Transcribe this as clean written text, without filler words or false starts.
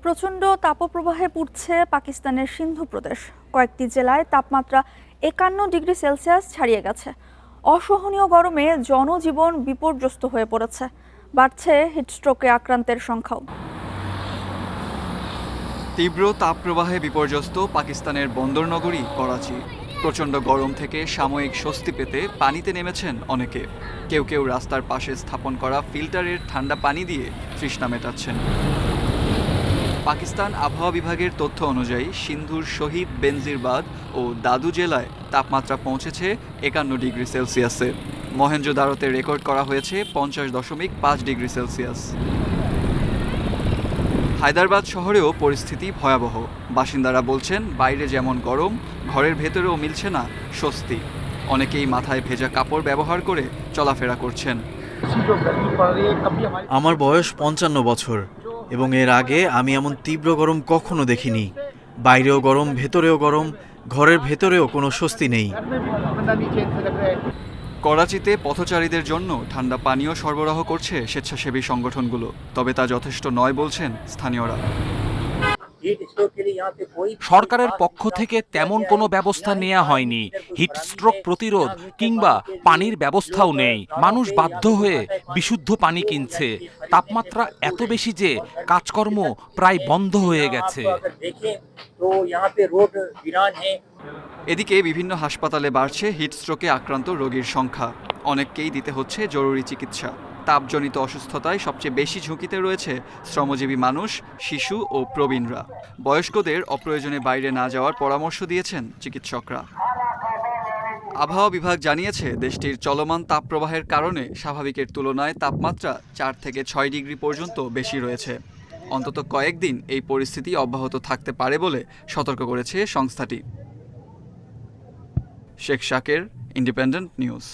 প্রচণ্ড তাপপ্রবাহে পুড়ছে পাকিস্তানের সিন্ধু প্রদেশ। কয়েকটি জেলায় তাপমাত্রা 51 ডিগ্রি সেলসিয়াস ছাড়িয়ে গেছে। অসহনীয় গরমে জনজীবন বিপর্যস্ত হয়ে পড়েছে। বাড়ছে হিটস্ট্রোকে আক্রান্তের সংখ্যাও। তীব্র তাপপ্রবাহে বিপর্যস্ত পাকিস্তানের বন্দরনগরী করাচি। প্রচণ্ড গরম থেকে সাময়িক স্বস্তি পেতে পানিতে নেমেছেন অনেকে। কেউ কেউ রাস্তার পাশে স্থাপন করা ফিল্টারের ঠান্ডা পানি দিয়ে তৃষ্ণা মেটাচ্ছেন। পাকিস্তান আবহাওয়া বিভাগের তথ্য অনুযায়ী সিন্ধুর শহীদ বেনজিরবাদ ও দাদু জেলায় তাপমাত্রা পৌঁছেছে 51 ডিগ্রি সেলসিয়াসে। মহেঞ্জোদারোতে রেকর্ড করা হয়েছে 50.5 ডিগ্রি সেলসিয়াস। হায়দ্রাবাদ শহরেও পরিস্থিতি ভয়াবহ। বাসিন্দারা বলছেন, বাইরে যেমন গরম, ঘরের ভেতরেও মিলছে না স্বস্তি। অনেকেই মাথায় ভেজা কাপড় ব্যবহার করে চলাফেরা করছেন। আমার বয়স 55 বছর এবং এর আগে আমি এমন তীব্র গরম কখনো দেখিনি। বাইরেও গরম, ভেতরেও গরম, ঘরের ভেতরেও কোনো স্বস্তি নেই। করাচিতে পথচারীদের জন্য ঠান্ডা পানীয় সরবরাহ করছে স্বেচ্ছাসেবী সংগঠনগুলো, তবে তা যথেষ্ট নয় বলছেন স্থানীয়রা। সরকারের পক্ষ থেকে তেমন কোনো ব্যবস্থা নেওয়া হয়নি। হিটস্ট্রোক প্রতিরোধ কিংবা পানির ব্যবস্থাও নেই। মানুষ বাধ্য হয়ে বিশুদ্ধ পানি কিনছে। তাপমাত্রা এত বেশি যে কাজকর্ম প্রায় বন্ধ হয়ে গেছে। এদিকে বিভিন্ন হাসপাতালে বাড়ছে হিটস্ট্রোকে আক্রান্ত রোগীর সংখ্যা। অনেককেই দিতে হচ্ছে জরুরি চিকিৎসা। তাপজনিত অসুস্থতায় সবচেয়ে বেশি ঝুঁকিতে রয়েছে শ্রমজীবী মানুষ, শিশু ও প্রবীণরা। বয়স্কদের অপ্রয়োজনে বাইরে না যাওয়ার পরামর্শ দিয়েছেন চিকিৎসকরা। আবহাওয়া বিভাগ জানিয়েছে, দেশটির চলমান তাপপ্রবাহের কারণে স্বাভাবিকের তুলনায় তাপমাত্রা 4 থেকে 6 ডিগ্রি পর্যন্ত বেশি রয়েছে। অন্তত কয়েকদিন এই পরিস্থিতি অব্যাহত থাকতে পারে বলে সতর্ক করেছে সংস্থাটি। শেখ শাকের, ইন্ডিপেন্ডেন্ট নিউজ।